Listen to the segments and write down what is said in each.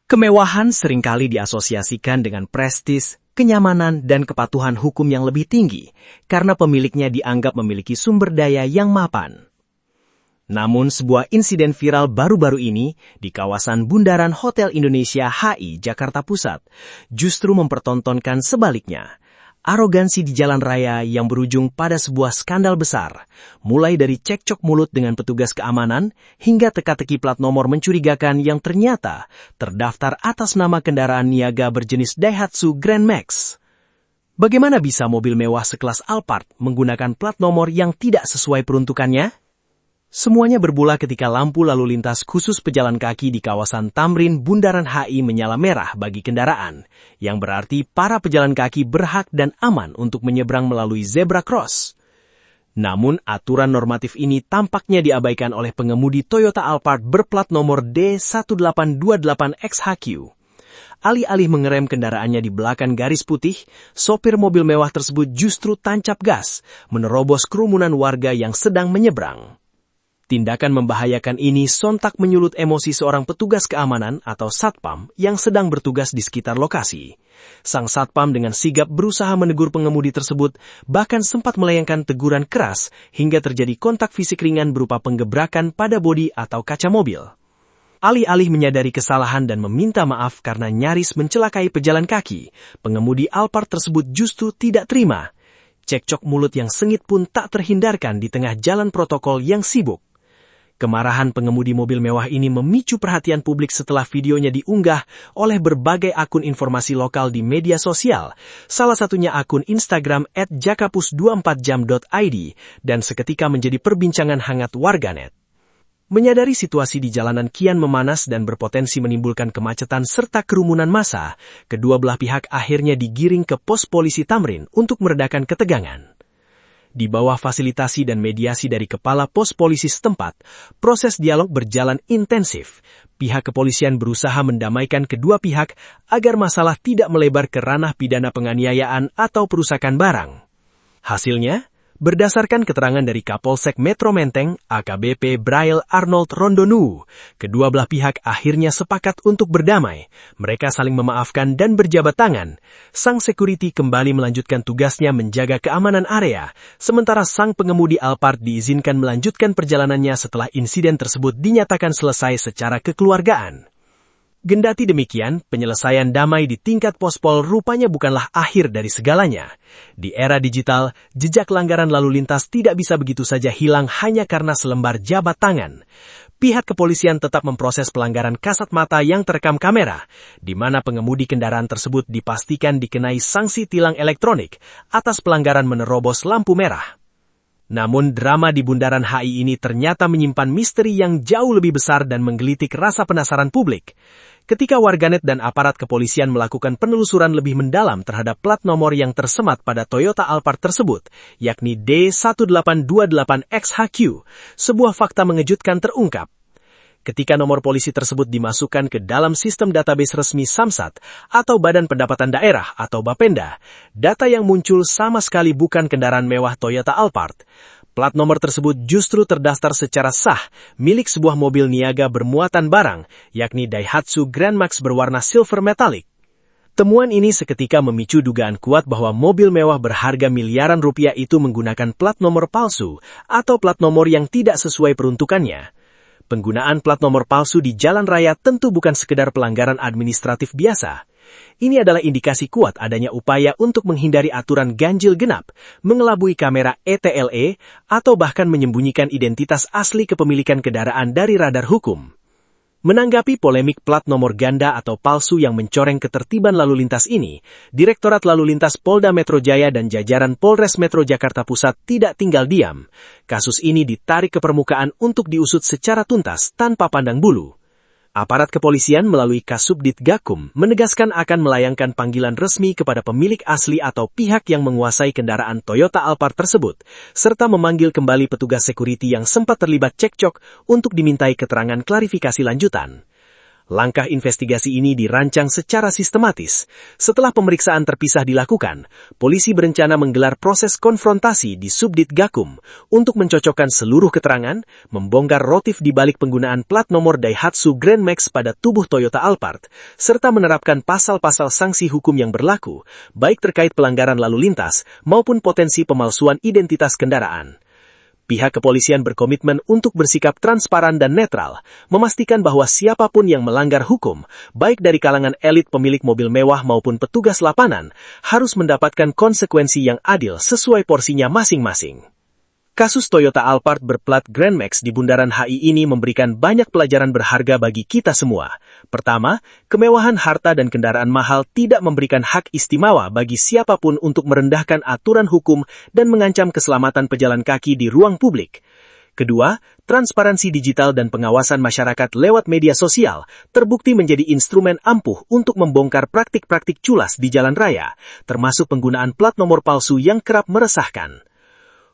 Kemewahan seringkali diasosiasikan dengan prestis, kenyamanan, dan kepatuhan hukum yang lebih tinggi karena pemiliknya dianggap memiliki sumber daya yang mapan. Namun sebuah insiden viral baru-baru ini di kawasan Bundaran Hotel Indonesia HI, Jakarta Pusat, justru mempertontonkan sebaliknya. Arogansi di jalan raya yang berujung pada sebuah skandal besar, mulai dari cekcok mulut dengan petugas keamanan hingga teka-teki plat nomor mencurigakan yang ternyata terdaftar atas nama kendaraan niaga berjenis Daihatsu Grand Max. Bagaimana bisa mobil mewah sekelas Alphard menggunakan plat nomor yang tidak sesuai peruntukannya? Semuanya bermula ketika lampu lalu lintas khusus pejalan kaki di kawasan Tamrin Bundaran HI menyala merah bagi kendaraan, yang berarti para pejalan kaki berhak dan aman untuk menyeberang melalui zebra cross. Namun, aturan normatif ini tampaknya diabaikan oleh pengemudi Toyota Alphard berplat nomor D1828XHQ. Alih-alih mengerem kendaraannya di belakang garis putih, sopir mobil mewah tersebut justru tancap gas, menerobos kerumunan warga yang sedang menyeberang. Tindakan membahayakan ini sontak menyulut emosi seorang petugas keamanan atau satpam yang sedang bertugas di sekitar lokasi. Sang satpam dengan sigap berusaha menegur pengemudi tersebut, bahkan sempat melayangkan teguran keras hingga terjadi kontak fisik ringan berupa penggebrakan pada bodi atau kaca mobil. Alih-alih menyadari kesalahan dan meminta maaf karena nyaris mencelakai pejalan kaki, pengemudi Alphard tersebut justru tidak terima. Cekcok mulut yang sengit pun tak terhindarkan di tengah jalan protokol yang sibuk. Kemarahan pengemudi mobil mewah ini memicu perhatian publik setelah videonya diunggah oleh berbagai akun informasi lokal di media sosial, salah satunya akun Instagram @jakapus24jam.id, dan seketika menjadi perbincangan hangat warganet. Menyadari situasi di jalanan kian memanas dan berpotensi menimbulkan kemacetan serta kerumunan massa, kedua belah pihak akhirnya digiring ke pos polisi Tamrin untuk meredakan ketegangan. Di bawah fasilitasi dan mediasi dari kepala pos polisi setempat, proses dialog berjalan intensif. Pihak kepolisian berusaha mendamaikan kedua pihak agar masalah tidak melebar ke ranah pidana penganiayaan atau perusakan barang. Hasilnya, berdasarkan keterangan dari Kapolsek Metro Menteng, AKBP Braille Arnold Rondonu, kedua belah pihak akhirnya sepakat untuk berdamai. Mereka saling memaafkan dan berjabat tangan. Sang security kembali melanjutkan tugasnya menjaga keamanan area, sementara sang pengemudi Alphard diizinkan melanjutkan perjalanannya setelah insiden tersebut dinyatakan selesai secara kekeluargaan. Kendati demikian, penyelesaian damai di tingkat pospol rupanya bukanlah akhir dari segalanya. Di era digital, jejak pelanggaran lalu lintas tidak bisa begitu saja hilang hanya karena selembar jabat tangan. Pihak kepolisian tetap memproses pelanggaran kasat mata yang terekam kamera, di mana pengemudi kendaraan tersebut dipastikan dikenai sanksi tilang elektronik atas pelanggaran menerobos lampu merah. Namun drama di Bundaran HI ini ternyata menyimpan misteri yang jauh lebih besar dan menggelitik rasa penasaran publik. Ketika warganet dan aparat kepolisian melakukan penelusuran lebih mendalam terhadap plat nomor yang tersemat pada Toyota Alphard tersebut, yakni D1828XHQ, sebuah fakta mengejutkan terungkap. Ketika nomor polisi tersebut dimasukkan ke dalam sistem database resmi Samsat atau Badan Pendapatan Daerah atau Bapenda, data yang muncul sama sekali bukan kendaraan mewah Toyota Alphard. Plat nomor tersebut justru terdaftar secara sah milik sebuah mobil niaga bermuatan barang, yakni Daihatsu Grand Max berwarna silver metallic. Temuan ini seketika memicu dugaan kuat bahwa mobil mewah berharga miliaran rupiah itu menggunakan plat nomor palsu atau plat nomor yang tidak sesuai peruntukannya. Penggunaan plat nomor palsu di jalan raya tentu bukan sekedar pelanggaran administratif biasa. Ini adalah indikasi kuat adanya upaya untuk menghindari aturan ganjil genap, mengelabui kamera ETLE, atau bahkan menyembunyikan identitas asli kepemilikan kendaraan dari radar hukum. Menanggapi polemik plat nomor ganda atau palsu yang mencoreng ketertiban lalu lintas ini, Direktorat Lalu Lintas Polda Metro Jaya dan jajaran Polres Metro Jakarta Pusat tidak tinggal diam. Kasus ini ditarik ke permukaan untuk diusut secara tuntas tanpa pandang bulu. Aparat kepolisian melalui Kasubdit Gakum menegaskan akan melayangkan panggilan resmi kepada pemilik asli atau pihak yang menguasai kendaraan Toyota Alphard tersebut, serta memanggil kembali petugas security yang sempat terlibat cekcok untuk dimintai keterangan klarifikasi lanjutan. Langkah investigasi ini dirancang secara sistematis. Setelah pemeriksaan terpisah dilakukan, polisi berencana menggelar proses konfrontasi di Subdit Gakum untuk mencocokkan seluruh keterangan, membongkar motif di balik penggunaan plat nomor Daihatsu Grand Max pada tubuh Toyota Alphard, serta menerapkan pasal-pasal sanksi hukum yang berlaku, baik terkait pelanggaran lalu lintas maupun potensi pemalsuan identitas kendaraan. Pihak kepolisian berkomitmen untuk bersikap transparan dan netral, memastikan bahwa siapapun yang melanggar hukum, baik dari kalangan elit pemilik mobil mewah maupun petugas lapangan, harus mendapatkan konsekuensi yang adil sesuai porsinya masing-masing. Kasus Toyota Alphard berplat Grand Max di Bundaran HI ini memberikan banyak pelajaran berharga bagi kita semua. Pertama, kemewahan harta dan kendaraan mahal tidak memberikan hak istimewa bagi siapapun untuk merendahkan aturan hukum dan mengancam keselamatan pejalan kaki di ruang publik. Kedua, transparansi digital dan pengawasan masyarakat lewat media sosial terbukti menjadi instrumen ampuh untuk membongkar praktik-praktik culas di jalan raya, termasuk penggunaan plat nomor palsu yang kerap meresahkan.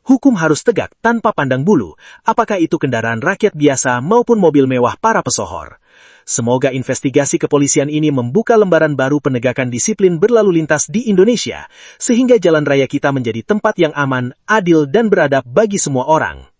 Hukum harus tegak tanpa pandang bulu, apakah itu kendaraan rakyat biasa maupun mobil mewah para pesohor. Semoga investigasi kepolisian ini membuka lembaran baru penegakan disiplin berlalu lintas di Indonesia, sehingga jalan raya kita menjadi tempat yang aman, adil dan beradab bagi semua orang.